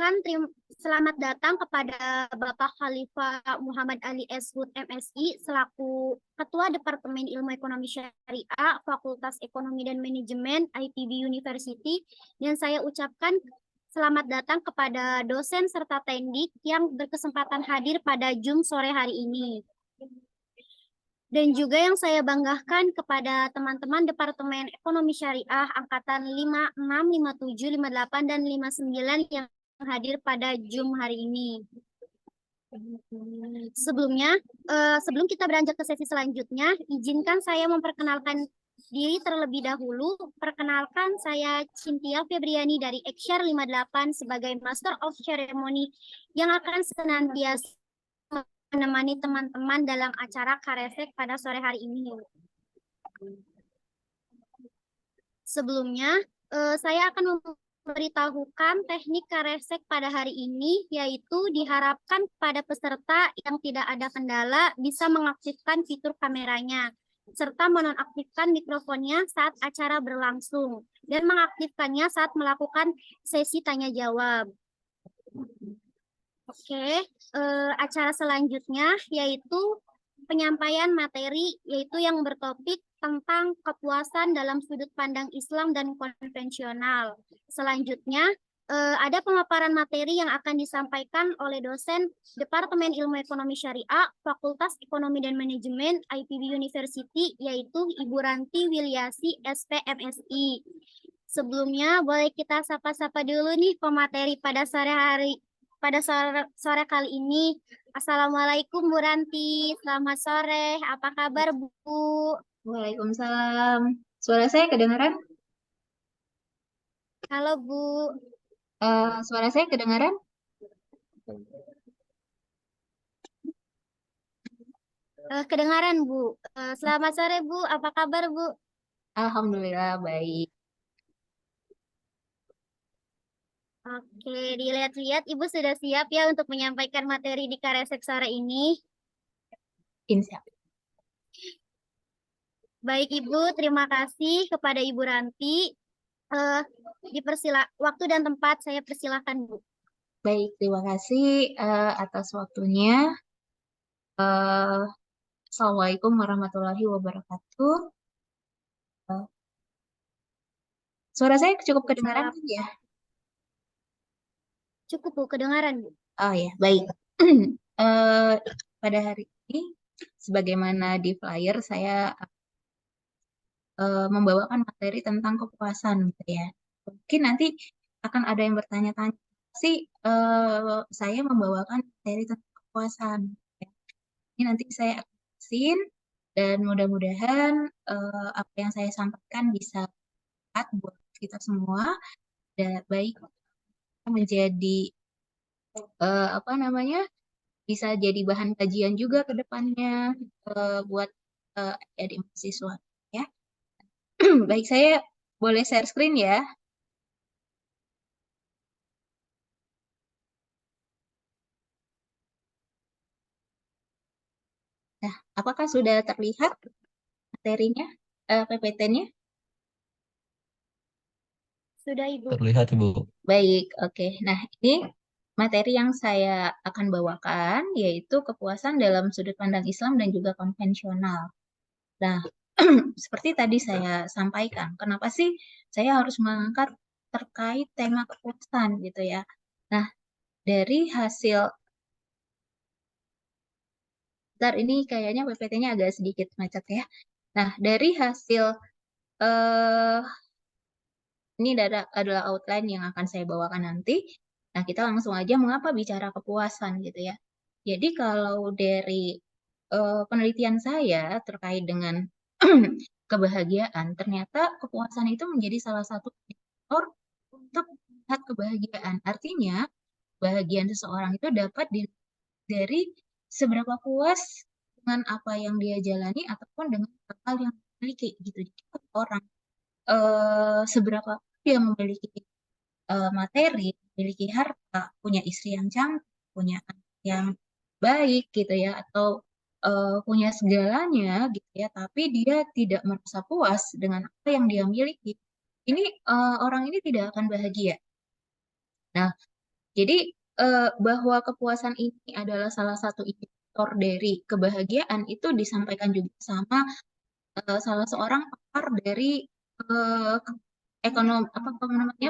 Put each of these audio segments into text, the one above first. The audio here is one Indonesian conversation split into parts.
ucapkan selamat datang kepada Bapak Khalifah Muhammad Ali Eshud MSI selaku Ketua Departemen Ilmu Ekonomi Syariah Fakultas Ekonomi dan Manajemen IPB University, dan saya ucapkan selamat datang kepada dosen serta tendik yang berkesempatan hadir pada Zoom sore hari ini. Dan juga yang saya banggakan kepada teman-teman Departemen Ekonomi Syariah Angkatan 56, 57, 58, dan 59 yang hadir pada Zoom hari ini. Sebelum kita beranjak ke sesi selanjutnya, izinkan saya memperkenalkan diri terlebih dahulu. Perkenalkan, saya Cynthia Febriani dari Ekshare 58 sebagai Master of Ceremony yang akan senantiasa menemani teman-teman dalam acara Karesek pada sore hari ini. Sebelumnya, saya akan memberitahukan teknik Karesek pada hari ini, yaitu diharapkan pada peserta yang tidak ada kendala bisa mengaktifkan fitur kameranya, serta menonaktifkan mikrofonnya saat acara berlangsung, dan mengaktifkannya saat melakukan sesi tanya-jawab. Oke, acara selanjutnya yaitu penyampaian materi, yaitu yang bertopik tentang kepuasan dalam sudut pandang Islam dan konvensional. Selanjutnya, ada pemaparan materi yang akan disampaikan oleh dosen Departemen Ilmu Ekonomi Syariah Fakultas Ekonomi dan Manajemen IPB University, yaitu Ibu Ranti Wilyasi SPMSI. Sebelumnya, boleh kita sapa-sapa dulu nih pemateri pada sore kali ini. Assalamualaikum Bu Ranti, selamat sore. Apa kabar Bu? Waalaikumsalam. Suara saya kedengaran? Halo Bu. Suara saya kedengaran? Kedengaran Bu. Selamat sore Bu, apa kabar Bu? Alhamdulillah baik. Oke, dilihat-lihat Ibu sudah siap ya untuk menyampaikan materi di Karesek sore ini. Insya Allah. Baik Ibu, terima kasih kepada Ibu Ranti. Waktu dan tempat saya persilahkan Bu. Baik, terima kasih atas waktunya. Assalamualaikum warahmatullahi wabarakatuh. Suara saya cukup kedengaran kan ya? Cukup Bu, kedengaran Bu. Oh ya, baik. Pada hari ini, sebagaimana di flyer, saya membawakan materi tentang kepuasan, gitu ya. Mungkin nanti akan ada yang bertanya-tanya, sih saya membawakan materi tentang kepuasan. Ya. Ini nanti saya akan jelasin, dan mudah-mudahan apa yang saya sampaikan bisa bermanfaat buat kita semua, dan baik menjadi bisa jadi bahan kajian juga ke depannya buat adik mahasiswa. Ya. Baik, saya boleh share screen ya. Nah, apakah sudah terlihat materinya, PPT-nya? Sudah Ibu. Terlihat Ibu. Baik, oke. Nah, ini materi yang saya akan bawakan yaitu kepuasan dalam sudut pandang Islam dan juga konvensional. Nah, seperti tadi saya sampaikan, kenapa sih saya harus mengangkat terkait tema kepuasan gitu ya. Nah, dari hasil ini kayaknya PPT-nya agak sedikit macet ya. Nah, dari hasil ini adalah outline yang akan saya bawakan nanti. Nah, kita langsung aja mengapa bicara kepuasan gitu ya. Jadi kalau dari penelitian saya terkait dengan kebahagiaan, ternyata kepuasan itu menjadi salah satu faktor untuk melihat kebahagiaan. Artinya, kebahagiaan seseorang itu dapat dari seberapa puas dengan apa yang dia jalani ataupun dengan hal yang dimiliki gitu. Jadi orang seberapa dia memiliki materi, memiliki harta, punya istri yang cantik, punya anak yang baik gitu ya, atau punya segalanya gitu ya, tapi dia tidak merasa puas dengan apa yang dia miliki. Ini orang ini tidak akan bahagia. Nah, Jadi bahwa kepuasan ini adalah salah satu indikator dari kebahagiaan itu disampaikan juga sama salah seorang pakar dari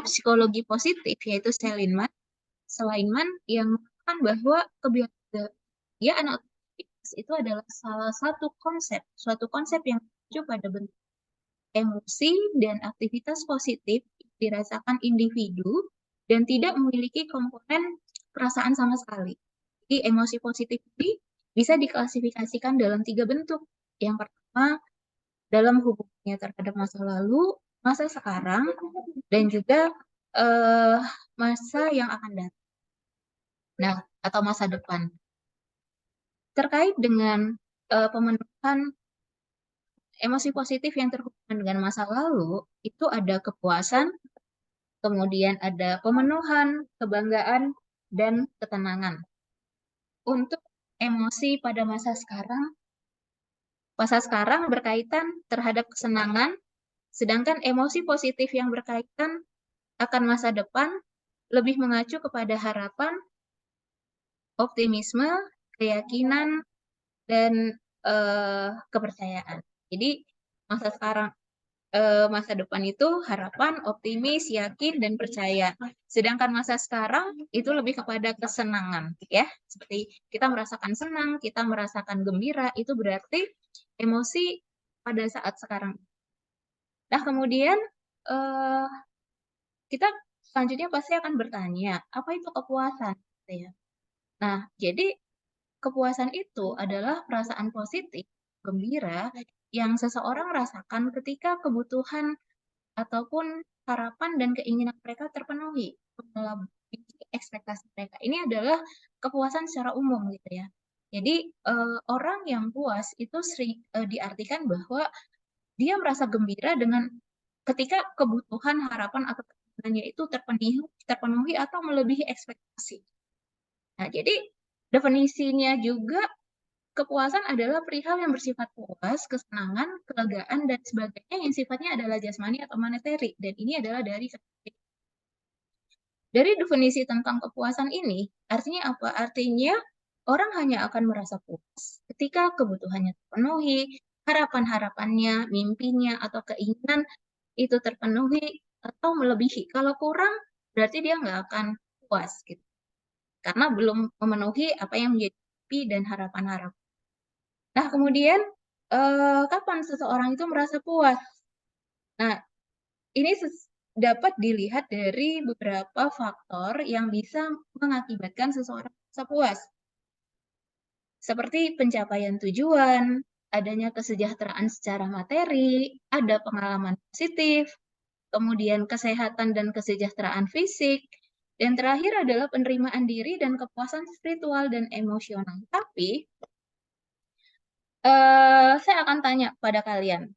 psikologi positif, yaitu Seligman yang mengatakan bahwa kebahagiaan atau happiness itu adalah salah satu suatu konsep yang mengacu pada bentuk emosi dan aktivitas positif yang dirasakan individu dan tidak memiliki komponen perasaan sama sekali. Jadi emosi positif ini bisa diklasifikasikan dalam 3 bentuk. Yang pertama, dalam hubungannya terhadap masa lalu, masa sekarang, dan juga masa yang akan datang. Nah, atau masa depan. Terkait dengan pemenuhan emosi positif yang terhubung dengan masa lalu, itu ada kepuasan, kemudian ada pemenuhan, kebanggaan, dan ketenangan. Untuk emosi pada masa sekarang berkaitan terhadap kesenangan, sedangkan emosi positif yang berkaitan akan masa depan lebih mengacu kepada harapan, optimisme, keyakinan, dan kepercayaan. Jadi masa depan itu harapan, optimis, yakin, dan percaya. Sedangkan masa sekarang itu lebih kepada kesenangan, ya. Seperti kita merasakan senang, kita merasakan gembira, itu berarti emosi pada saat sekarang. Nah, kemudian kita selanjutnya pasti akan bertanya, apa itu kepuasan? Nah, jadi kepuasan itu adalah perasaan positif, gembira, yang seseorang rasakan ketika kebutuhan ataupun harapan dan keinginan mereka terpenuhi, melebihi ekspektasi mereka. Ini adalah kepuasan secara umum gitu ya. Jadi orang yang puas itu diartikan bahwa dia merasa gembira dengan ketika kebutuhan, harapan atau keinginannya itu terpenuhi atau melebihi ekspektasi. Nah, jadi definisinya juga kepuasan adalah perihal yang bersifat puas, kesenangan, kelegaan, dan sebagainya yang sifatnya adalah jasmani atau monetary. Dan ini adalah dari definisi tentang kepuasan ini, artinya apa? Artinya orang hanya akan merasa puas ketika kebutuhannya terpenuhi, harapan-harapannya, mimpinya, atau keinginan itu terpenuhi atau melebihi. Kalau kurang, berarti dia nggak akan puas gitu. Karena belum memenuhi apa yang menjadi mimpi dan harapan-harapan. Nah, kemudian kapan seseorang itu merasa puas? Nah, ini dapat dilihat dari beberapa faktor yang bisa mengakibatkan seseorang merasa puas. Seperti pencapaian tujuan, adanya kesejahteraan secara materi, ada pengalaman positif, kemudian kesehatan dan kesejahteraan fisik, dan terakhir adalah penerimaan diri dan kepuasan spiritual dan emosional. Tapi, saya akan tanya pada kalian,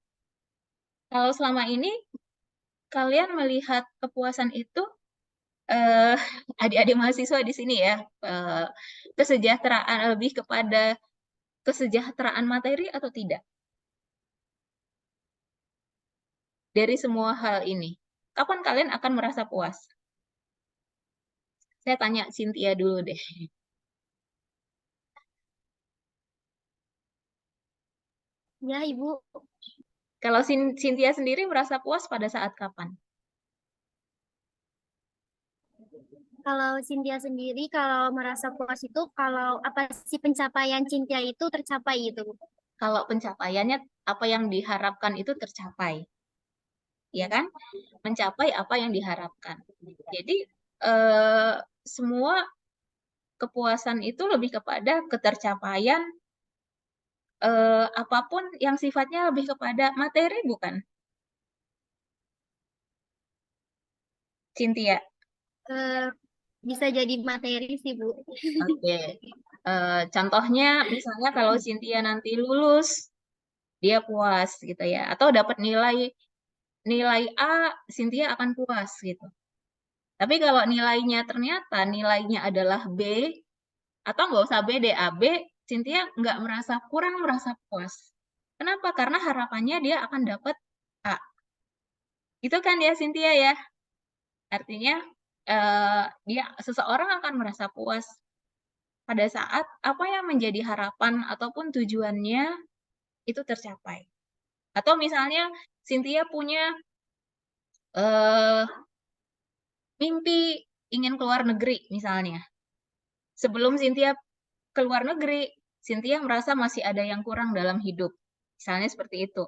kalau selama ini kalian melihat kepuasan itu, adik-adik mahasiswa di sini ya, kesejahteraan lebih kepada kesejahteraan materi atau tidak? Dari semua hal ini, kapan kalian akan merasa puas? Saya tanya Cynthia dulu deh. Ya, Ibu. Kalau Cynthia sendiri merasa puas pada saat kapan? Kalau Cynthia sendiri, kalau merasa puas itu, kalau apa sih pencapaian Cynthia itu tercapai itu? Kalau pencapaiannya apa yang diharapkan itu tercapai, ya kan? Mencapai apa yang diharapkan. Jadi semua kepuasan itu lebih kepada ketercapaian apapun yang sifatnya lebih kepada materi, bukan? Cynthia. Bisa jadi materi sih, Bu. Oke. Contohnya misalnya kalau Cynthia nanti lulus, dia puas gitu ya. Atau dapat nilai A, Cynthia akan puas gitu. Tapi kalau ternyata nilainya adalah B, atau nggak usah B deh, AB, Cynthia nggak kurang merasa puas. Kenapa? Karena harapannya dia akan dapat A. Itu kan ya Cynthia ya? Artinya seseorang akan merasa puas pada saat apa yang menjadi harapan ataupun tujuannya itu tercapai. Atau misalnya Cynthia punya eh, mimpi ingin keluar negeri misalnya. Sebelum Cynthia keluar negeri, Cynthia merasa masih ada yang kurang dalam hidup. Misalnya seperti itu.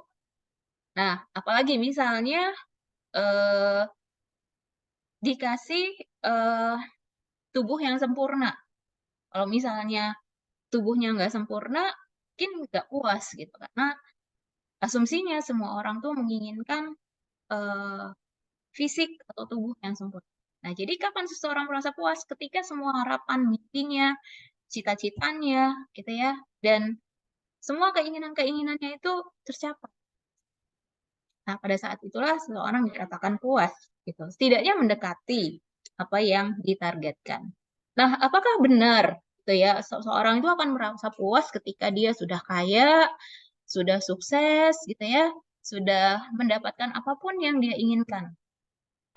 Nah, apalagi misalnya eh, dikasih tubuh yang sempurna. Kalau misalnya tubuhnya nggak sempurna, mungkin nggak puas gitu. Karena asumsinya semua orang tuh menginginkan fisik atau tubuh yang sempurna. Nah, jadi kapan seseorang merasa puas? Ketika semua harapan, mimpinya, cita-citanya, gitu ya, dan semua keinginan-keinginannya itu tercapai. Nah, pada saat itulah seseorang dikatakan puas, gitu. Setidaknya mendekati apa yang ditargetkan. Nah, apakah benar, gitu ya, seseorang itu akan merasa puas ketika dia sudah kaya, sudah sukses, gitu ya, sudah mendapatkan apapun yang dia inginkan.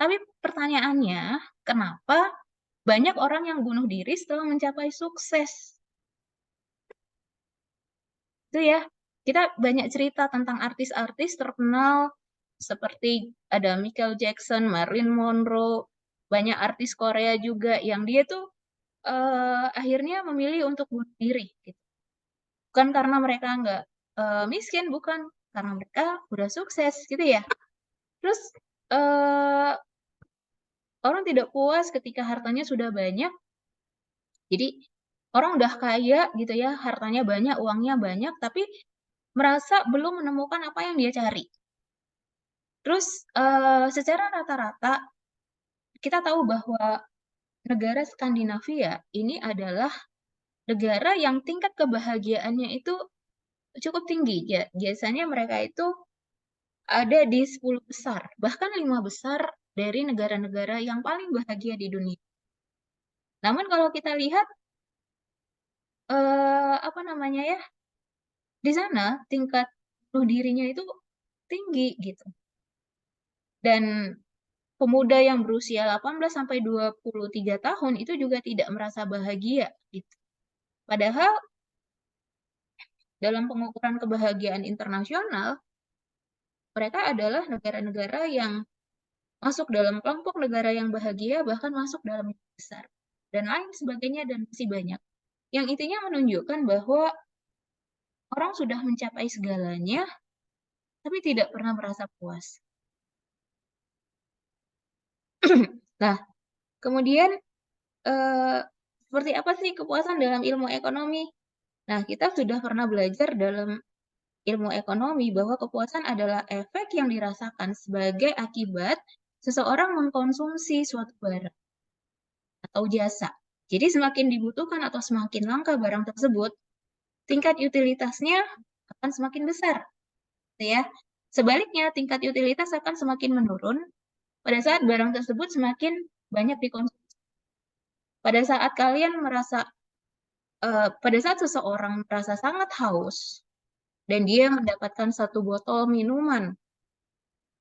Tapi pertanyaannya, kenapa banyak orang yang bunuh diri setelah mencapai sukses? Itu ya, kita banyak cerita tentang artis-artis terkenal seperti ada Michael Jackson, Marilyn Monroe, banyak artis Korea juga yang dia tuh akhirnya memilih untuk bunuh diri. Gitu. Bukan karena mereka nggak miskin, bukan karena mereka udah sukses, gitu ya. Terus orang tidak puas ketika hartanya sudah banyak. Jadi orang udah kaya gitu ya, hartanya banyak, uangnya banyak, tapi merasa belum menemukan apa yang dia cari. Terus secara rata-rata kita tahu bahwa negara Skandinavia ini adalah negara yang tingkat kebahagiaannya itu cukup tinggi. Biasanya mereka itu ada di 10 besar, bahkan 5 besar dari negara-negara yang paling bahagia di dunia. Namun kalau kita lihat apa namanya ya, di sana tingkat bunuh dirinya itu tinggi gitu. Dan pemuda yang berusia 18 sampai 23 tahun itu juga tidak merasa bahagia gitu. Padahal dalam pengukuran kebahagiaan internasional, mereka adalah negara-negara yang masuk dalam kelompok negara yang bahagia, bahkan masuk dalam yang besar. Dan lain sebagainya dan masih banyak. Yang intinya menunjukkan bahwa orang sudah mencapai segalanya, tapi tidak pernah merasa puas. Nah, kemudian seperti apa sih kepuasan dalam ilmu ekonomi? Nah, kita sudah pernah belajar dalam ilmu ekonomi bahwa kepuasan adalah efek yang dirasakan sebagai akibat seseorang mengkonsumsi suatu barang atau jasa. Jadi semakin dibutuhkan atau semakin langka barang tersebut, tingkat utilitasnya akan semakin besar. Ya. Sebaliknya, tingkat utilitas akan semakin menurun pada saat barang tersebut semakin banyak dikonsumsi. Pada saat kalian merasa, pada saat seseorang merasa sangat haus, dan dia mendapatkan satu botol minuman,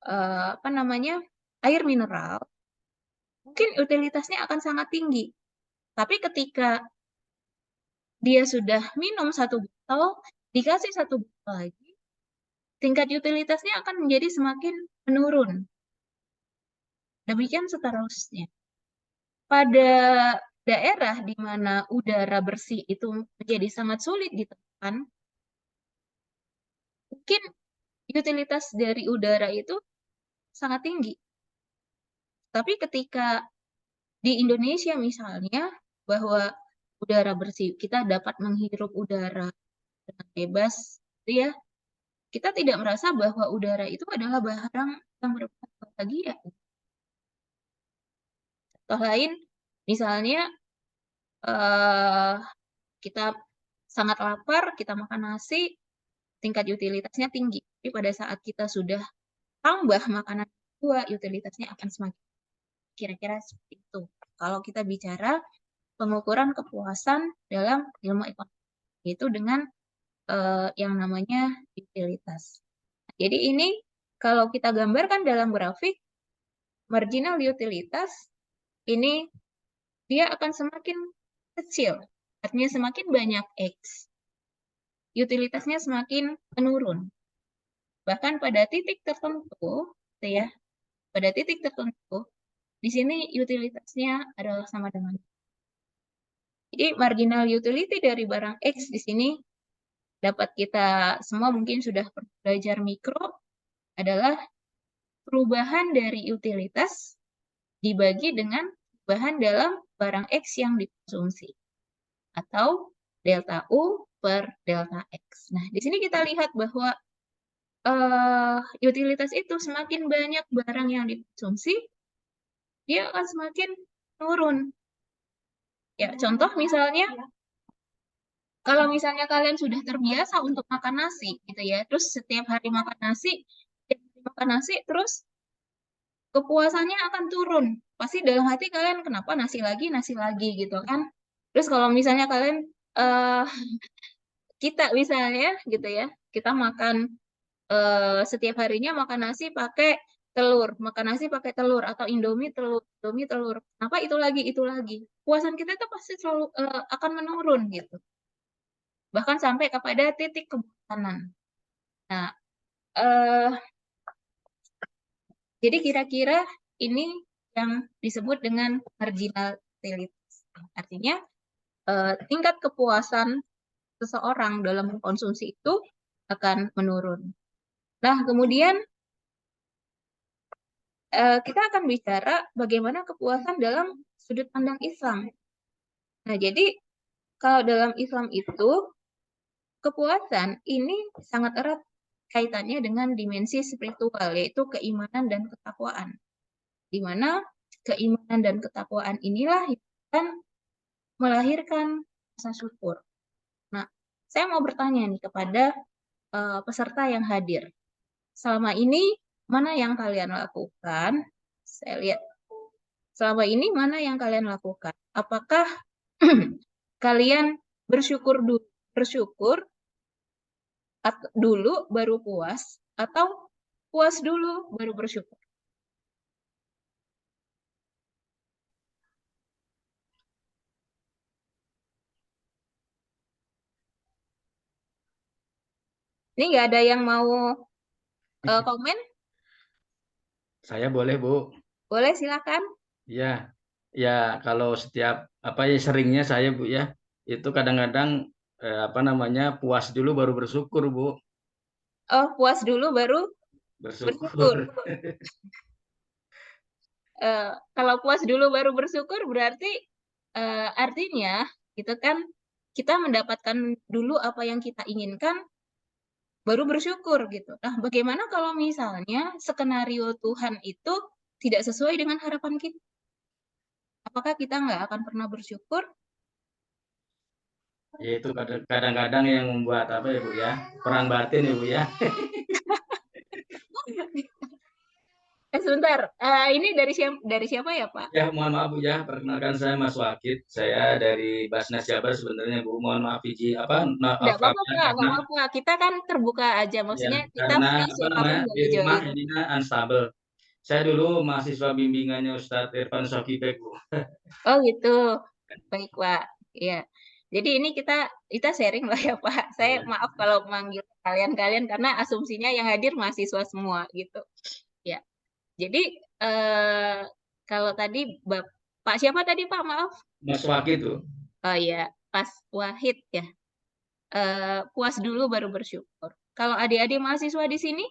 apa namanya, air mineral, mungkin utilitasnya akan sangat tinggi. Tapi ketika dia sudah minum satu botol, dikasih satu botol lagi, tingkat utilitasnya akan menjadi semakin menurun. Demikian seterusnya. Pada daerah di mana udara bersih itu menjadi sangat sulit ditemukan, mungkin utilitas dari udara itu sangat tinggi. Tapi ketika di Indonesia misalnya, bahwa udara bersih, kita dapat menghirup udara dengan bebas, gitu ya, kita tidak merasa bahwa udara itu adalah barang yang berbahagia. Contoh lain, misalnya kita sangat lapar, kita makan nasi, tingkat utilitasnya tinggi. Tapi pada saat kita sudah tambah makanan kedua, utilitasnya akan semakin kira-kira seperti itu. Kalau kita bicara pengukuran kepuasan dalam ilmu ekonomi, yaitu dengan yang namanya utilitas. Jadi ini kalau kita gambarkan dalam grafik, marginal utilitas ini dia akan semakin kecil. Artinya semakin banyak X, utilitasnya semakin menurun. Bahkan pada titik tertentu, gitu ya, pada titik tertentu, di sini utilitasnya adalah sama dengan. Jadi marginal utility dari barang X di sini dapat kita semua mungkin sudah belajar mikro adalah perubahan dari utilitas dibagi dengan perubahan dalam barang X yang dikonsumsi atau delta U per delta X. Nah, di sini kita lihat bahwa utilitas itu semakin banyak barang yang dikonsumsi, dia akan semakin turun. Ya, contoh misalnya, kalau misalnya kalian sudah terbiasa untuk makan nasi, gitu ya, terus setiap hari makan nasi, terus kepuasannya akan turun. Pasti dalam hati kalian, kenapa nasi lagi, gitu kan. Terus kalau misalnya kalian, kita misalnya, gitu ya, kita makan setiap harinya makan nasi pakai telur, atau Indomie telur. Kenapa itu lagi? Puasan kita itu pasti selalu akan menurun gitu. Bahkan sampai kepada titik kebosanan. Nah, jadi kira-kira ini yang disebut dengan marginal utilitas. Artinya tingkat kepuasan seseorang dalam mengkonsumsi itu akan menurun. Nah, kemudian kita akan bicara bagaimana kepuasan dalam sudut pandang Islam. Nah, jadi kalau dalam Islam itu kepuasan ini sangat erat kaitannya dengan dimensi spiritual, yaitu keimanan dan ketakwaan. Di mana keimanan dan ketakwaan inilah yang akan melahirkan rasa syukur. Nah, saya mau bertanya nih kepada peserta yang hadir. Selama ini mana yang kalian lakukan? Saya lihat selama ini mana yang kalian lakukan? Apakah kalian bersyukur dulu baru puas, atau puas dulu baru bersyukur? Ini nggak ada yang mau komen? Saya boleh, Bu. Boleh, silakan. Ya, ya kalau setiap seringnya saya, Bu, ya, itu kadang-kadang puas dulu baru bersyukur, Bu. Oh, puas dulu baru bersyukur. Kalau puas dulu baru bersyukur berarti artinya gitu kan, kita mendapatkan dulu apa yang kita inginkan baru bersyukur gitu. Nah, bagaimana kalau misalnya skenario Tuhan itu tidak sesuai dengan harapan kita? Apakah kita nggak akan pernah bersyukur? Ya, itu kadang-kadang yang membuat ya, Bu, ya, perang batin ya, Bu, ya. Sebentar, ini dari siapa ya, Pak? Ya, mohon maaf, Bu, ya, perkenalkan saya Mas Wakid, saya dari Basnas Jabar sebenarnya, Bu. Mohon maaf Nggak apa-apa, Pak, nggak apa-apa. Kita kan terbuka aja, maksudnya kita karena free siapapun di boleh rumah join. ini unstable. Saya dulu mahasiswa bimbingannya Ustadz Irfan Sokibek, Bu. Oh gitu, baik Pak. Ya, jadi ini kita sharing lah ya Pak. Saya maaf kalau manggil kalian karena asumsinya yang hadir mahasiswa semua gitu. Ya, jadi kalau tadi Pak siapa tadi Pak, maaf? Mas Wakid tuh. Oh iya, Pas Wahid ya. Puas dulu baru bersyukur. Kalau adik-adik mahasiswa di sini?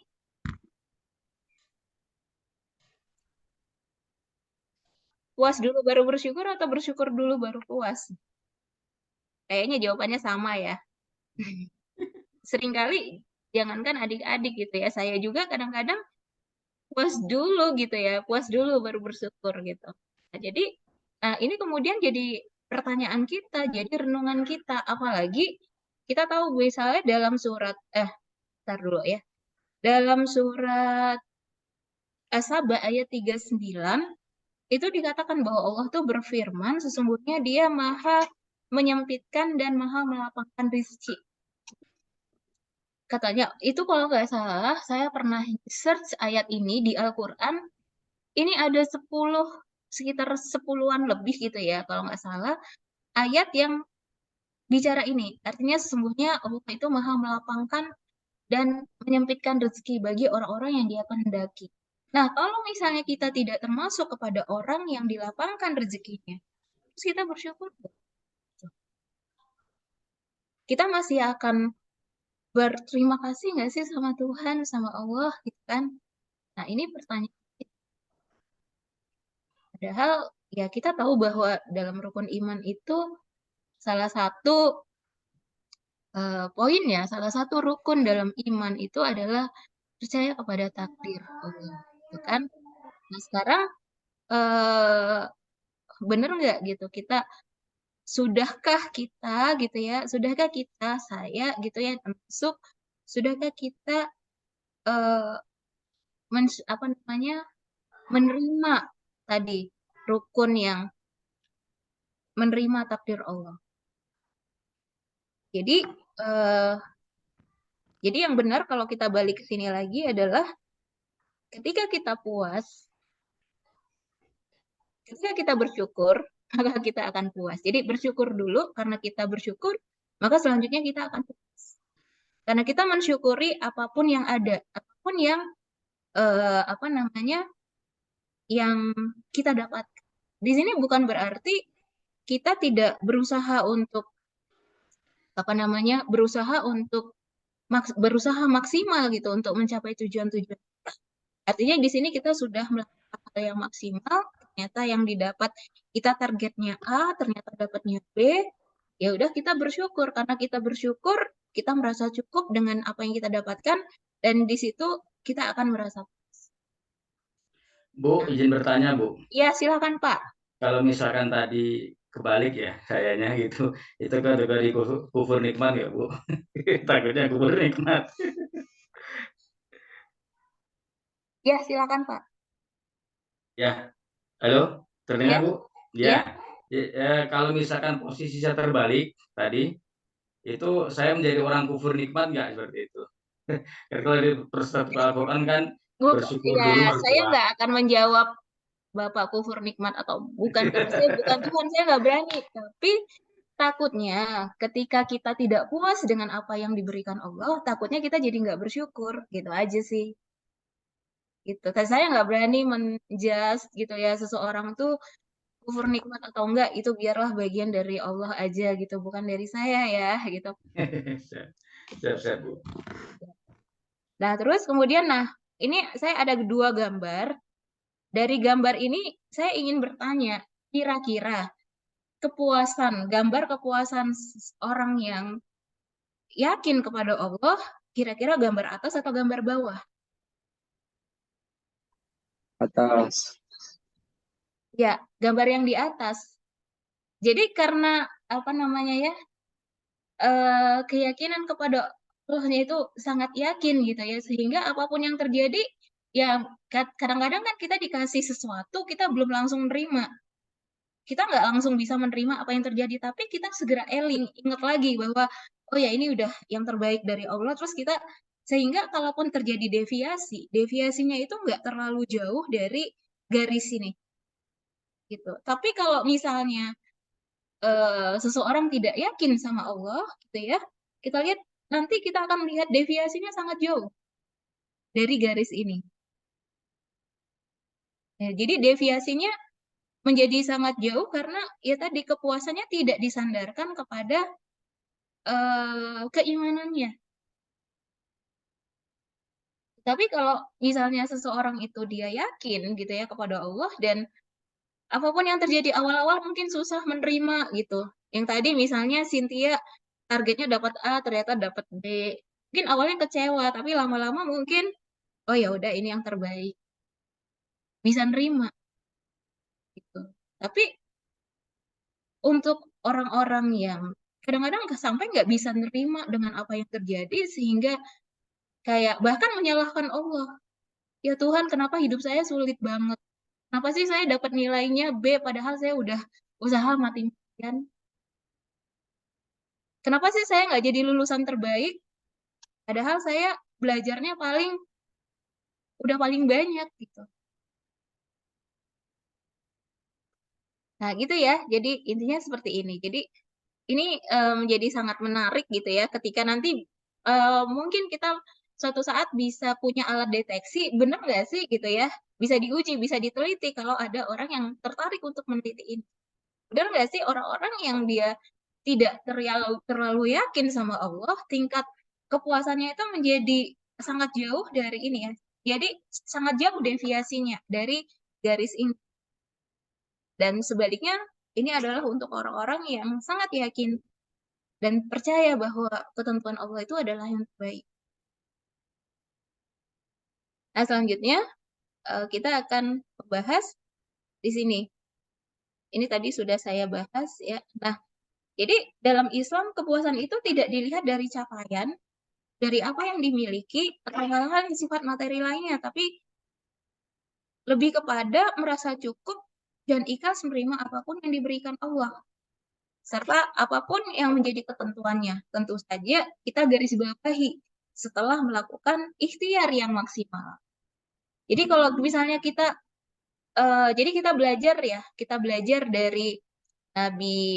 Puas dulu baru bersyukur atau bersyukur dulu baru puas? Kayaknya jawabannya sama ya. Seringkali jangankan adik-adik gitu ya, saya juga kadang-kadang puas dulu gitu ya, puas dulu baru bersyukur gitu. Nah, jadi ini kemudian jadi pertanyaan kita, jadi renungan kita, apalagi kita tahu misalnya dalam surat tar dulu ya. Dalam surat As-Saba ayat 39 itu dikatakan bahwa Allah tuh berfirman sesungguhnya Dia Maha menyempitkan dan Maha melapangkan rezeki. Katanya, itu kalau nggak salah, saya pernah search ayat ini di Al-Quran, ini ada 10 sekitar 10-an lebih gitu ya, kalau nggak salah, ayat yang bicara ini. Artinya sesungguhnya Allah itu maha melapangkan dan menyempitkan rezeki bagi orang-orang yang Dia kehendaki. Nah, kalau misalnya kita tidak termasuk kepada orang yang dilapangkan rezekinya, terus kita bersyukur nggak? Kita masih akan berterima kasih nggak sih sama Tuhan, sama Allah, gitu kan? Nah, ini pertanyaan. Padahal ya kita tahu bahwa dalam rukun iman itu salah satu poinnya, salah satu rukun dalam iman itu adalah percaya kepada takdir Allah, gitu kan? Nah, sekarang eh bener nggak gitu sudahkah kita saya gitu ya termasuk sudahkah kita eh apa namanya menerima tadi rukun yang menerima takdir Allah. Jadi eh jadi yang benar kalau kita balik ke sini lagi adalah ketika kita puas, ketika kita bersyukur, maka kita akan puas. Jadi bersyukur dulu, karena kita bersyukur, maka selanjutnya kita akan puas. Karena kita mensyukuri apapun yang ada, apapun yang apa namanya yang kita dapat. Di sini bukan berarti kita tidak berusaha untuk apa namanya berusaha maksimal gitu untuk mencapai tujuan-tujuan. Artinya di sini kita sudah melakukan hal yang maksimal, ternyata yang didapat kita targetnya A, ternyata dapatnya B, ya udah kita bersyukur. Karena kita bersyukur, kita merasa cukup dengan apa yang kita dapatkan, dan di situ kita akan merasa. Bu, izin bertanya, Bu. Ya, silakan Pak. Kalau misalkan tadi kebalik ya, kayaknya gitu, itu kategori kufur nikmat ya, Bu? Takutnya kufur nikmat. Ya, silakan Pak. Ya, halo, terdengar Ya. Bu? Ya. Kalau misalkan posisi saya terbalik tadi, itu saya menjadi orang kufur nikmat nggak seperti itu? Kalau di perspektif Al-Quran kan bersyukur Ya, dulu baru saya puas. nggak akan menjawab Bapak kufur nikmat atau bukan, karena saya bukan Tuhan, saya nggak berani. Tapi takutnya ketika kita tidak puas dengan apa yang diberikan Allah, takutnya kita jadi nggak bersyukur, gitu aja sih. Gitu. Tapi saya nggak berani menjudge gitu ya seseorang tuh kufur nikmat atau enggak, itu biarlah bagian dari Allah aja gitu, bukan dari saya ya gitu. Siap, Bu. Nah, terus kemudian ini saya ada 2 gambar. Dari gambar ini saya ingin bertanya, kira-kira gambar kepuasan orang yang yakin kepada Allah, kira-kira gambar atas atau gambar bawah? Atas. Ya, gambar yang di atas. Jadi karena apa namanya ya, keyakinan kepada Allahnya itu sangat yakin gitu ya, sehingga apapun yang terjadi, ya kadang-kadang kan kita dikasih sesuatu, kita belum langsung nerima. Kita nggak langsung bisa menerima apa yang terjadi, tapi kita segera ingat lagi bahwa oh ya ini udah yang terbaik dari Allah, terus kita sehingga kalaupun terjadi deviasinya itu nggak terlalu jauh dari garis ini gitu. Tapi kalau misalnya seseorang tidak yakin sama Allah gitu ya, kita lihat nanti kita akan melihat deviasinya sangat jauh dari garis ini. Ya, jadi deviasinya menjadi sangat jauh karena ya tadi kepuasannya tidak disandarkan kepada keimanannya. Tapi kalau misalnya seseorang itu dia yakin gitu ya kepada Allah, dan apapun yang terjadi awal-awal mungkin susah menerima gitu. Yang tadi misalnya Cynthia targetnya dapat A, ternyata dapat B. Mungkin awalnya kecewa, tapi lama-lama mungkin oh ya udah ini yang terbaik. Bisa nerima gitu. Tapi untuk orang-orang yang kadang-kadang sampai nggak bisa nerima dengan apa yang terjadi, sehingga kayak bahkan menyalahkan Allah. Ya Tuhan, kenapa hidup saya sulit banget? Kenapa sih saya dapat nilainya B padahal saya udah usaha mati-matian? Kenapa sih saya nggak jadi lulusan terbaik? Padahal saya belajarnya udah paling banyak gitu. Nah, gitu ya. Jadi intinya seperti ini. Jadi ini menjadi sangat menarik gitu ya ketika nanti mungkin kita suatu saat bisa punya alat deteksi, benar nggak sih gitu ya? Bisa diuji, bisa diteliti kalau ada orang yang tertarik untuk meneliti ini. Benar nggak sih orang-orang yang dia tidak terlalu yakin sama Allah, tingkat kepuasannya itu menjadi sangat jauh dari ini ya. Jadi sangat jauh deviasinya dari garis ini. Dan sebaliknya, ini adalah untuk orang-orang yang sangat yakin dan percaya bahwa ketentuan Allah itu adalah yang terbaik. Nah, selanjutnya kita akan membahas di sini. Ini tadi sudah saya bahas ya. Nah, jadi dalam Islam kepuasan itu tidak dilihat dari capaian, dari apa yang dimiliki, atau hal-hal sifat materi lainnya, tapi lebih kepada merasa cukup dan ikhlas menerima apapun yang diberikan Allah. Serta apapun yang menjadi ketentuannya. Tentu saja kita garis bawahi setelah melakukan ikhtiar yang maksimal. Jadi kalau misalnya kita jadi kita belajar ya, kita belajar dari Nabi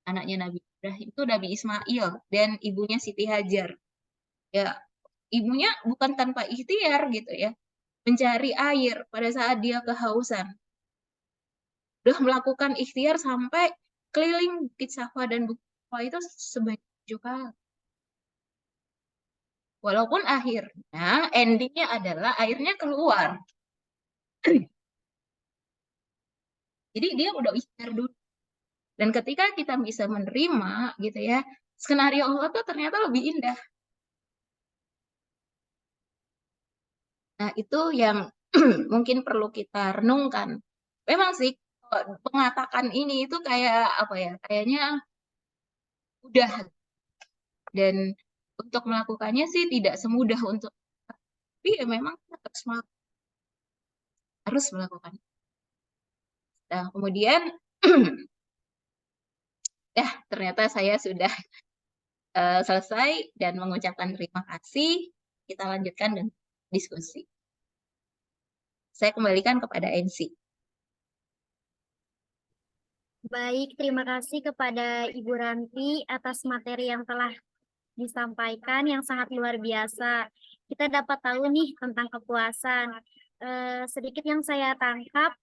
anaknya Nabi Ibrahim itu Nabi Ismail dan ibunya Siti Hajar. Ya, ibunya bukan tanpa ikhtiar gitu ya, mencari air pada saat dia kehausan. Udah melakukan ikhtiar sampai keliling Bukit Safa dan Bukit Safa itu sebanyak 7 kali. Walaupun akhirnya endingnya adalah airnya keluar. Jadi dia udah ikhtiar dulu. Dan ketika kita bisa menerima gitu ya, skenario Allah tuh ternyata lebih indah. Nah, itu yang mungkin perlu kita renungkan. Memang sih mengatakan ini itu kayak apa ya? Kayaknya udah, dan untuk melakukannya sih tidak semudah untuk, tapi ya memang harus melakukan. Nah, kemudian ya ternyata saya sudah selesai dan mengucapkan terima kasih. Kita lanjutkan dengan diskusi. Saya kembalikan kepada NC. Baik, terima kasih kepada Ibu Ranti atas materi yang telah disampaikan yang sangat luar biasa. Kita dapat tahu nih tentang kepuasan. Sedikit yang saya tangkap,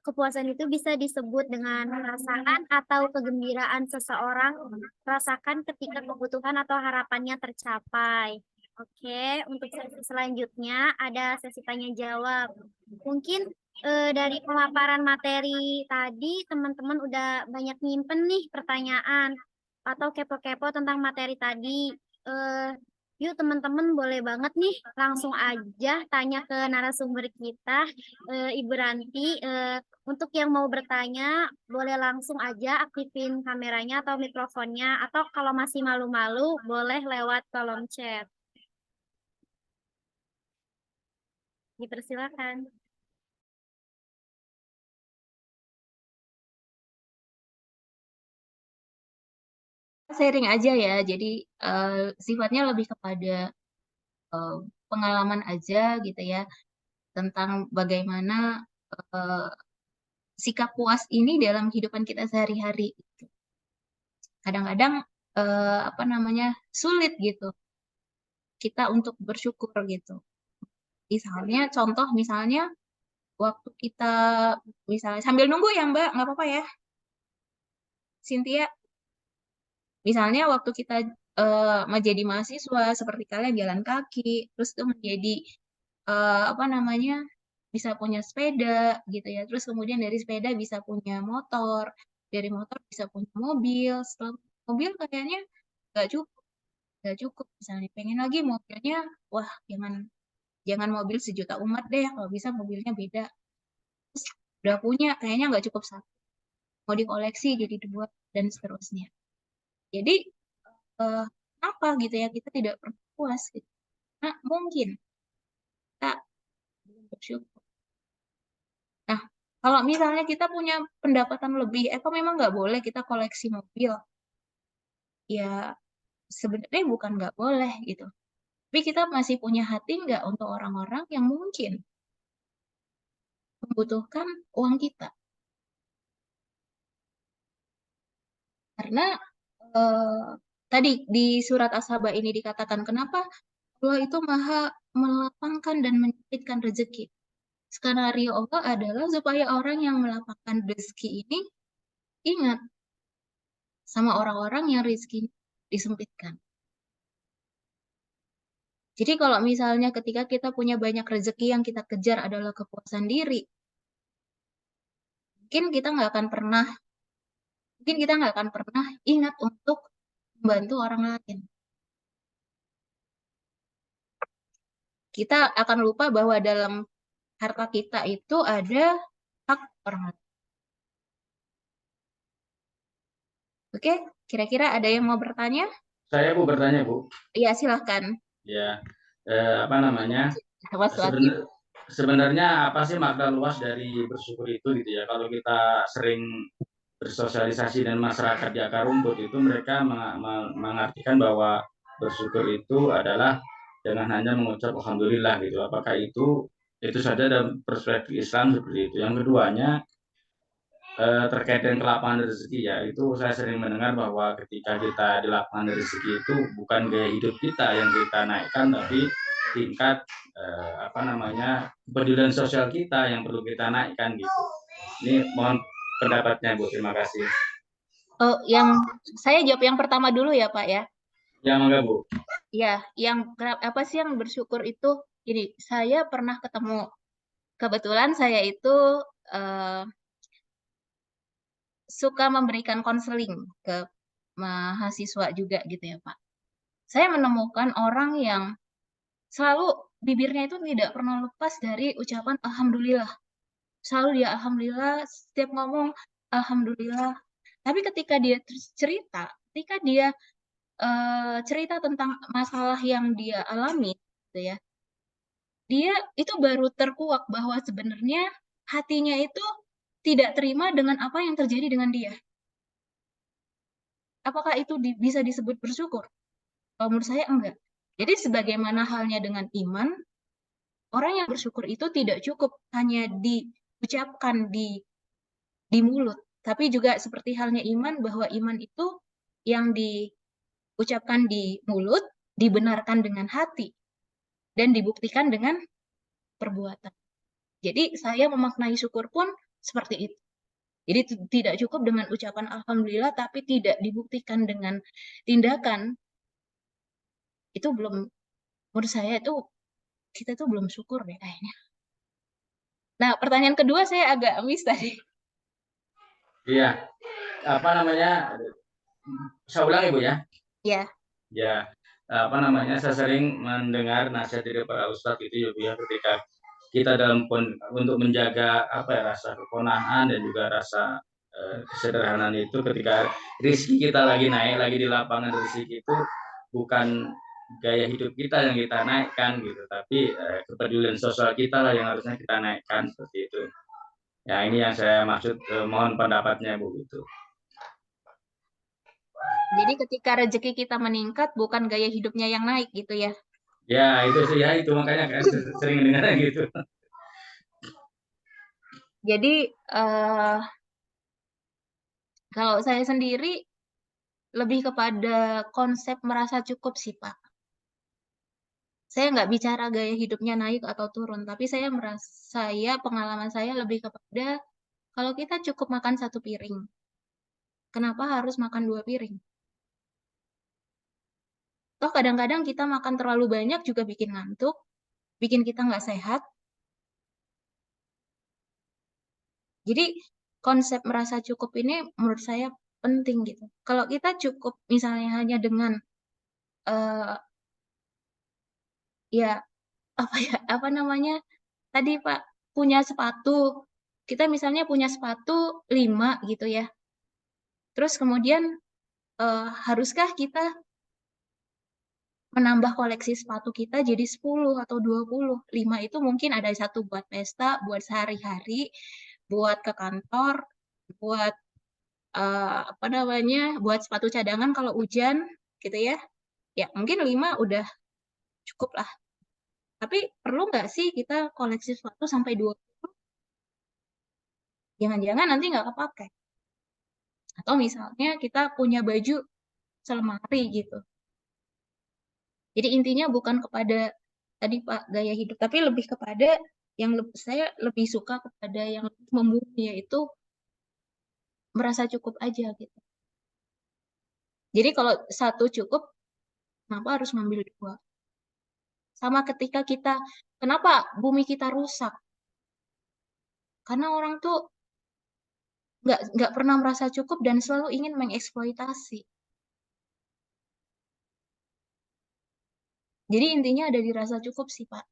kepuasan itu bisa disebut dengan perasaan atau kegembiraan seseorang rasakan ketika kebutuhan atau harapannya tercapai. Oke, untuk sesi selanjutnya ada sesi tanya jawab. Mungkin dari pemaparan materi tadi teman-teman udah banyak nyimpen nih pertanyaan atau kepo-kepo tentang materi tadi. Yuk teman-teman boleh banget nih langsung aja tanya ke narasumber kita, Ibu Ranti. Untuk yang mau bertanya, boleh langsung aja aktifin kameranya atau mikrofonnya, atau kalau masih malu-malu, boleh lewat kolom chat. Dipersilakan. Sharing aja ya, jadi sifatnya lebih kepada pengalaman aja gitu ya, tentang bagaimana sikap puas ini dalam kehidupan kita sehari-hari. Kadang-kadang apa namanya sulit gitu kita untuk bersyukur gitu. Misalnya contoh misalnya waktu kita misalnya sambil nunggu ya Mbak, nggak apa-apa ya. Cynthia, misalnya waktu kita menjadi mahasiswa seperti kalian jalan kaki, terus itu menjadi apa namanya bisa punya sepeda gitu ya, terus kemudian dari sepeda bisa punya motor, dari motor bisa punya mobil, setelah mobil kayaknya nggak cukup misalnya pengen lagi mobilnya, wah jangan mobil sejuta umat deh, kalau bisa mobilnya beda, terus udah punya kayaknya nggak cukup satu, mau dikoleksi jadi 2 dan seterusnya. Jadi kenapa gitu ya kita tidak pernah puas gitu? Nah, mungkin kita belum bersyukur. Nah, kalau misalnya kita punya pendapatan lebih, kok memang nggak boleh kita koleksi mobil? Ya, sebenarnya bukan nggak boleh gitu. Tapi kita masih punya hati nggak untuk orang-orang yang mungkin membutuhkan uang kita. Karena tadi di surat As-Saba ini dikatakan kenapa Allah itu maha melapangkan dan menyempitkan rezeki. Skenario Allah adalah supaya orang yang melapangkan rezeki ini ingat sama orang-orang yang rezekinya disempitkan. Jadi kalau misalnya ketika kita punya banyak rezeki yang kita kejar adalah kepuasan diri, mungkin kita nggak akan pernah ingat untuk membantu orang lain. Kita akan lupa bahwa dalam harta kita itu ada hak orang lain. Oke, kira-kira ada yang mau bertanya? Saya Bu bertanya Bu. Iya, silahkan. Ya, apa namanya? Mas Wati. Sebenarnya apa sih makna luas dari bersyukur itu gitu ya? Kalau kita sering bersosialisasi dengan masyarakat di akar rumput itu mereka mengartikan bahwa bersyukur itu adalah dengan hanya mengucap alhamdulillah gitu. Apakah itu saja dalam perspektif Islam seperti itu. Yang keduanya terkait dengan kelapangan rezeki ya, itu saya sering mendengar bahwa ketika kita di lapangan rezeki itu bukan gaya hidup kita yang kita naikkan, tapi tingkat kepedulian sosial kita yang perlu kita naikkan gitu. Ini mohon pendapatnya Bu, terima kasih. Oh, saya jawab yang pertama dulu ya Pak ya. Ya mangga Bu. Ya, yang apa sih yang bersyukur itu? Jadi saya pernah ketemu, kebetulan saya itu suka memberikan konseling ke mahasiswa juga gitu ya Pak. Saya menemukan orang yang selalu bibirnya itu tidak pernah lepas dari ucapan alhamdulillah. Selalu dia alhamdulillah, setiap ngomong alhamdulillah. Tapi ketika dia cerita, cerita tentang masalah yang dia alami gitu ya, dia itu baru terkuak bahwa sebenarnya hatinya itu tidak terima dengan apa yang terjadi dengan dia. Apakah itu bisa disebut bersyukur? Kalau menurut saya enggak. Jadi sebagaimana halnya dengan iman, orang yang bersyukur itu tidak cukup hanya diucapkan di mulut, tapi juga seperti halnya iman, bahwa iman itu yang diucapkan di mulut, dibenarkan dengan hati, dan dibuktikan dengan perbuatan. Jadi saya memaknai syukur pun seperti itu. Jadi tidak cukup dengan ucapan alhamdulillah, tapi tidak dibuktikan dengan tindakan. Itu belum, menurut saya itu, kita tuh belum syukur deh kayaknya. Nah, pertanyaan kedua saya agak miss tadi. Iya, apa namanya? Saya ulang Ibu ya. Ya. Ya, apa namanya? Saya sering mendengar nasihat dari para ustadz itu ya, ketika kita untuk menjaga rasa keponaan dan juga rasa kesederhanaan itu, ketika rezeki kita lagi naik, lagi di lapangan rezeki itu bukan gaya hidup kita yang kita naikkan gitu, tapi kepedulian sosial kita lah yang harusnya kita naikkan seperti itu. Ya, ini yang saya maksud, mohon pendapatnya Bu gitu. Jadi ketika rezeki kita meningkat, bukan gaya hidupnya yang naik gitu ya? Ya, itu sih ya, itu makanya kan sering dengar gitu. Jadi kalau saya sendiri lebih kepada konsep merasa cukup sih Pak. Saya nggak bicara gaya hidupnya naik atau turun, tapi pengalaman saya lebih kepada kalau kita cukup makan 1 piring, kenapa harus makan 2 piring? Toh kadang-kadang kita makan terlalu banyak juga bikin ngantuk, bikin kita nggak sehat. Jadi konsep merasa cukup ini menurut saya penting gitu. Kalau kita cukup misalnya hanya dengan tadi Pak, punya sepatu, kita misalnya punya sepatu 5 gitu ya. Terus kemudian haruskah kita menambah koleksi sepatu kita jadi 10 atau 20? 5 itu mungkin ada 1 buat pesta, buat sehari-hari, buat ke kantor, buat buat sepatu cadangan kalau hujan gitu ya. Ya mungkin 5 udah cukup lah. Tapi perlu nggak sih kita koleksi sepatu sampai 20? jangan-jangan nanti nggak kepakai. Atau misalnya kita punya baju selemari gitu. Jadi intinya bukan kepada tadi Pak gaya hidup, tapi lebih kepada yang saya lebih suka kepada yang membumi, yaitu merasa cukup aja gitu. Jadi kalau satu cukup, kenapa harus ngambil dua? Sama ketika kenapa bumi kita rusak? Karena orang tuh nggak pernah merasa cukup dan selalu ingin mengeksploitasi. Jadi intinya ada di rasa cukup sih, Pak.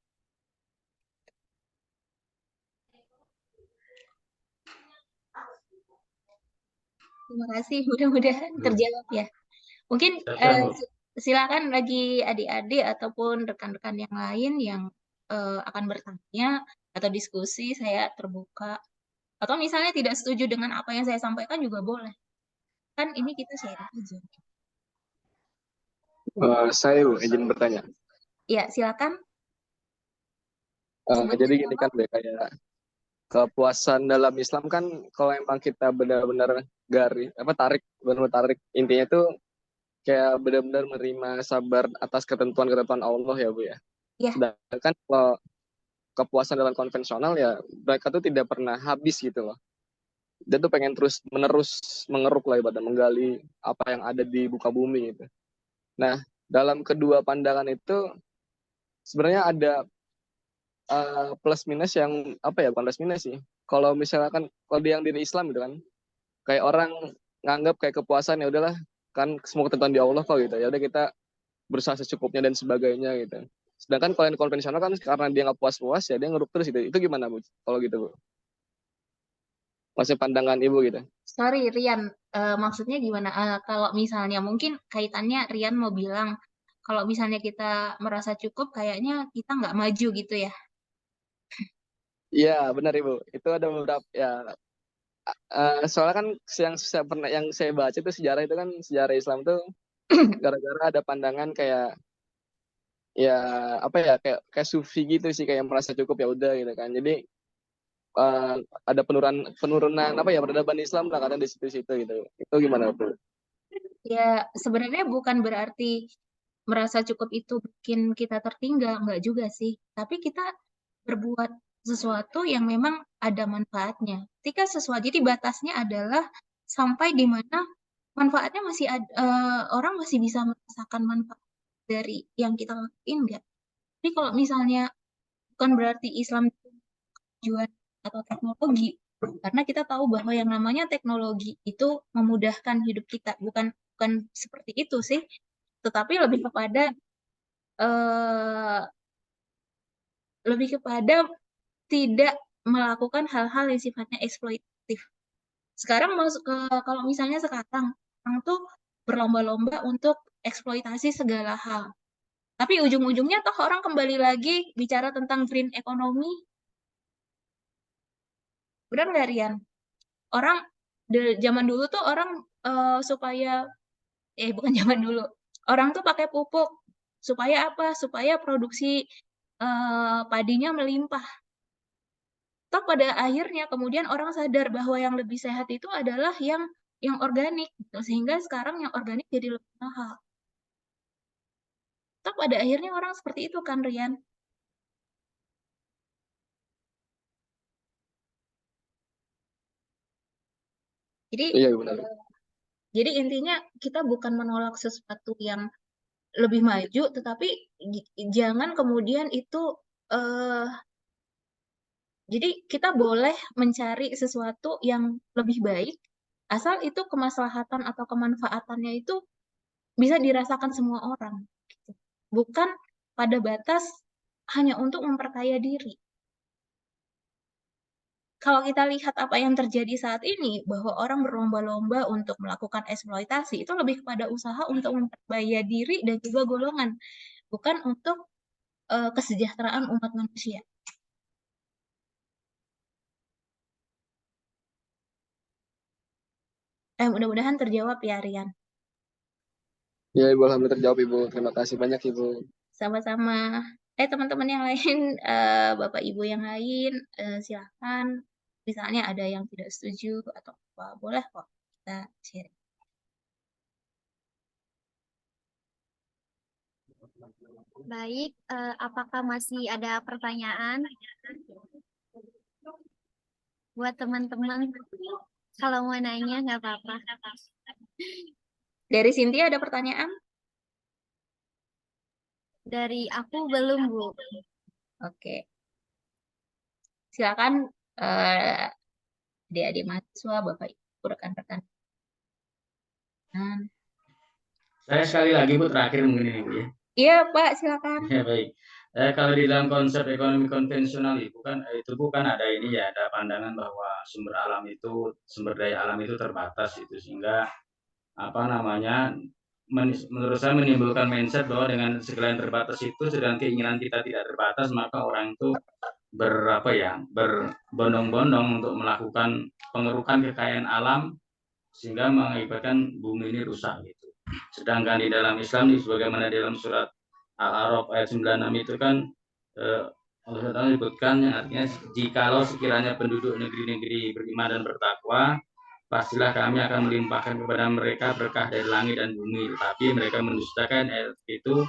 Terima kasih, mudah-mudahan terjawab ya. Mungkin silakan lagi adik-adik ataupun rekan-rekan yang lain yang akan bertanya atau diskusi, saya terbuka. Atau misalnya tidak setuju dengan apa yang saya sampaikan juga boleh. Kan ini kita sharing aja. Saya izin bertanya. Ya, silakan. Jadi gini kan, kayak kepuasan dalam Islam kan, kalau emang kita benar-benar tarik intinya itu kayak benar-benar menerima sabar atas ketentuan-ketentuan Allah ya Bu ya. Ya. Sedangkan kalau kepuasan dalam konvensional ya mereka tuh tidak pernah habis gitu loh. Dia tuh pengen terus menerus mengeruk lah, ibadah menggali apa yang ada di muka bumi gitu. Nah, dalam kedua pandangan itu sebenarnya ada plus minus yang bukan plus minus sih. Kalau misalkan kalau yang di Islam gitu kan, kayak orang nganggap kayak kepuasan ya udahlah kan semua ketentuan di Allah kok gitu. Ya udah kita berusaha secukupnya dan sebagainya gitu. Sedangkan kalau yang konvensional kan karena dia nggak puas-puas ya dia ngeruk terus gitu. Itu gimana Bu? Kalau gitu Bu? Masih pandangan Ibu gitu. Sorry Rian, maksudnya gimana? Kalau misalnya mungkin kaitannya Rian mau bilang kalau misalnya kita merasa cukup kayaknya kita nggak maju gitu ya? Iya benar Ibu. Itu ada beberapa ya. Soalnya kan yang saya baca itu sejarah itu kan sejarah Islam tuh gara-gara ada pandangan kayak ya kayak sufi gitu sih, kayak merasa cukup ya udah gitu kan. Jadi ada penurunan peradaban Islam lah kadang di situ-situ gitu. Itu gimana Bu? Ya sebenarnya bukan berarti merasa cukup itu bikin kita tertinggal, enggak juga sih. Tapi kita berbuat sesuatu yang memang ada manfaatnya. Ketika sesuatu, jadi batasnya adalah sampai di mana manfaatnya masih ada, orang masih bisa merasakan manfaat dari yang kita lakuin enggak. Tapi kalau misalnya bukan berarti Islam tujuan atau teknologi, karena kita tahu bahwa yang namanya teknologi itu memudahkan hidup kita, bukan seperti itu sih, tetapi lebih kepada tidak melakukan hal-hal yang sifatnya eksploitatif. Sekarang kalau misalnya sekarang orang tuh berlomba-lomba untuk eksploitasi segala hal. Tapi ujung-ujungnya toh orang kembali lagi bicara tentang green economy. Benar nggak Rian? Orang zaman dulu tuh orang bukan zaman dulu. Orang tuh pakai pupuk supaya apa? Supaya produksi padinya melimpah. Toh pada akhirnya kemudian orang sadar bahwa yang lebih sehat itu adalah yang organik, gitu. Sehingga sekarang yang organik jadi lebih mahal. Toh pada akhirnya orang seperti itu kan Rian? Jadi Iya benar. Jadi intinya kita bukan menolak sesuatu yang lebih maju, tetapi jangan kemudian itu jadi kita boleh mencari sesuatu yang lebih baik, asal itu kemaslahatan atau kemanfaatannya itu bisa dirasakan semua orang. Bukan pada batas hanya untuk memperkaya diri. Kalau kita lihat apa yang terjadi saat ini, bahwa orang berlomba-lomba untuk melakukan eksploitasi, itu lebih kepada usaha untuk memperkaya diri dan juga golongan, bukan untuk kesejahteraan umat manusia. Mudah-mudahan terjawab ya, Rian. Ya Ibu, alhamdulillah terjawab Ibu. Terima kasih banyak Ibu. Sama-sama. Teman-teman yang lain, Bapak Ibu yang lain, silakan misalnya ada yang tidak setuju atau apa, boleh kok kita share. Baik, apakah masih ada pertanyaan buat teman-teman? Kalau mau nanya nggak apa-apa. Dari Cynthia ada pertanyaan? Dari aku belum, Bu. Oke. Silakan adik-adik mahasiswa, Bapak Ibu, rekan-rekan. Saya sekali lagi Bu terakhir mungkin ini Bu ya. Iya Pak, silakan. Ya baik. Kalau di dalam konsep ekonomi konvensional itu bukan ada ini ya, ada pandangan bahwa sumber daya alam itu terbatas itu, sehingga apa namanya menurut saya menimbulkan mindset bahwa dengan segala yang terbatas itu, sedang keinginan kita tidak terbatas, maka orang itu berbondong-bondong untuk melakukan pengerukan kekayaan alam sehingga mengakibatkan bumi ini rusak gitu. Sedangkan di dalam Islam sebagaimana dalam surat Al-A'raf ayat 96 itu kan Allah SWT menyebutkan yang artinya jikalau sekiranya penduduk negeri-negeri beriman dan bertakwa, pastilah kami akan melimpahkan kepada mereka berkah dari langit dan bumi, tetapi mereka mendustakan ayat itu,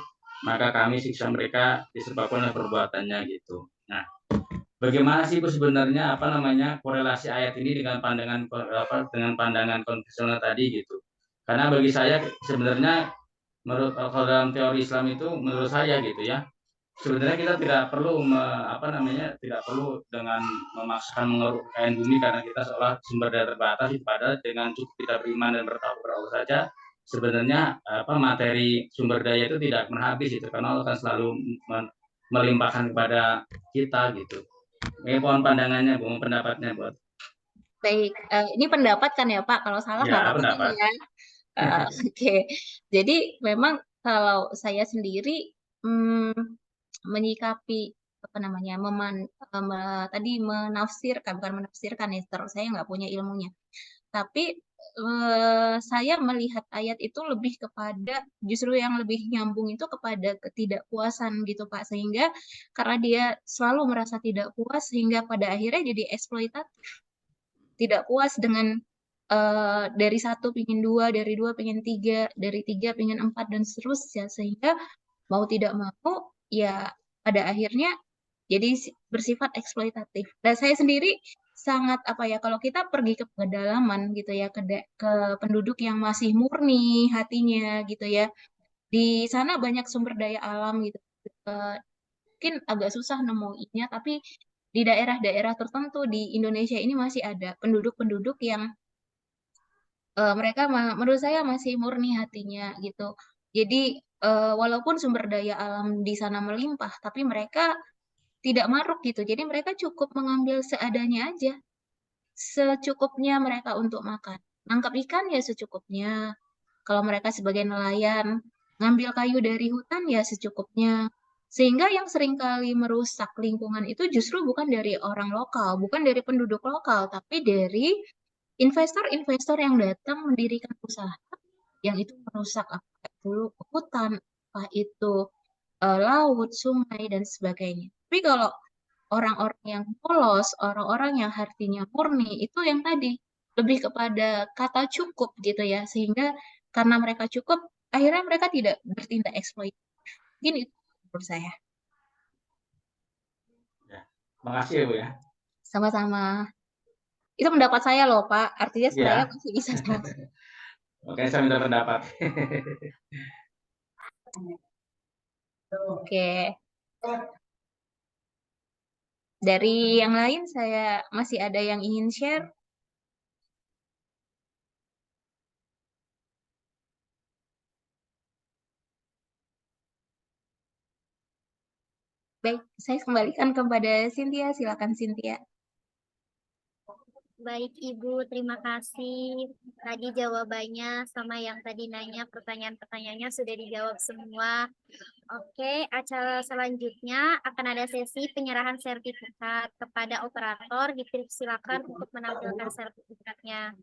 maka kami siksa mereka disebabkan oleh perbuatannya gitu. Nah, bagaimana sih Bu sebenarnya korelasi ayat ini dengan pandangan konvensional tadi gitu? Karena bagi saya sebenarnya kalau dalam teori Islam itu menurut saya gitu ya, sebenarnya kita tidak perlu tidak perlu dengan memaksakan mengeruk kekayaan bumi karena kita seolah sumber daya terbatas, padahal dengan cukup kita beriman dan bertakwa kepada Allah saja, sebenarnya materi sumber daya itu tidak akan habis itu, karena Allah akan selalu melimpahkan kepada kita gitu. Ini pohon pandangannya, mohon pendapatnya buat. Baik, ini pendapat kan ya Pak, kalau salah nggak Ya, apa-apa pendapat. ya. Oke, jadi memang kalau saya sendiri menyikapi tadi menafsirkan, bukan menafsirkan ya, terus saya nggak punya ilmunya. Tapi saya melihat ayat itu lebih kepada, justru yang lebih nyambung itu kepada ketidakpuasan gitu Pak, sehingga karena dia selalu merasa tidak puas sehingga pada akhirnya jadi eksploitatif, tidak puas dengan dari satu pingin dua, dari dua pingin tiga, dari tiga pingin empat dan seterusnya, sehingga mau tidak mau ya pada akhirnya jadi bersifat eksploitatif. Dan saya sendiri sangat kalau kita pergi ke pedalaman gitu ya, ke penduduk yang masih murni hatinya gitu ya, di sana banyak sumber daya alam gitu. Mungkin agak susah nemuinnya, tapi di daerah-daerah tertentu di Indonesia ini masih ada penduduk-penduduk yang mereka menurut saya masih murni hatinya gitu. Jadi walaupun sumber daya alam di sana melimpah, tapi mereka tidak maruk gitu. Jadi mereka cukup mengambil seadanya aja, secukupnya mereka untuk makan. Nangkap ikan ya secukupnya. Kalau mereka sebagai nelayan, ngambil kayu dari hutan ya secukupnya. Sehingga yang seringkali merusak lingkungan itu justru bukan dari orang lokal, bukan dari penduduk lokal, tapi dari investor-investor yang datang mendirikan usaha yang itu merusak apa itu hutan, apa itu laut, sungai, dan sebagainya. Tapi kalau orang-orang yang polos, orang-orang yang hatinya murni, itu yang tadi lebih kepada kata cukup gitu ya, sehingga karena mereka cukup, akhirnya mereka tidak bertindak eksploitatif. Mungkin itu menurut saya. Ya, makasih ya Bu ya. Sama-sama. Itu pendapat saya loh Pak, artinya saya Ya. masih bisa salah. Oke, saya minta pendapat. Oke. Dari yang lain saya masih ada yang ingin share. Baik, saya kembalikan kepada Cynthia. Silakan Cynthia. Baik Ibu, terima kasih. Tadi jawabannya sama yang tadi nanya, pertanyaan-pertanyaannya sudah dijawab semua. Oke, acara selanjutnya akan ada sesi penyerahan sertifikat kepada operator. Dipersilakan untuk menampilkan sertifikatnya.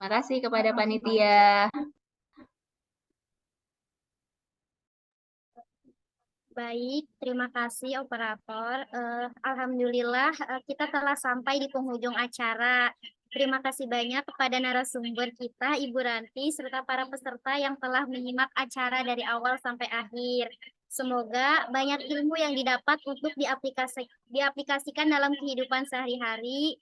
Terima kasih kepada panitia. Baik, terima kasih operator. Alhamdulillah kita telah sampai di penghujung acara. Terima kasih banyak kepada narasumber kita, Ibu Ranti, serta para peserta yang telah menyimak acara dari awal sampai akhir. Semoga banyak ilmu yang didapat untuk diaplikasikan dalam kehidupan sehari-hari.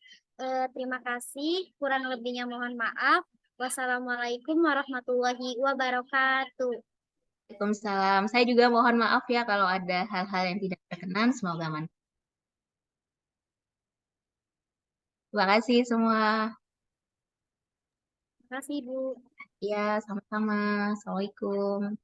Terima kasih, kurang lebihnya mohon maaf. Wassalamualaikum warahmatullahi wabarakatuh. Waalaikumsalam. Saya juga mohon maaf ya kalau ada hal-hal yang tidak berkenan. Semoga aman. Terima kasih semua. Terima kasih, Ibu. Ya, sama-sama. Assalamualaikum.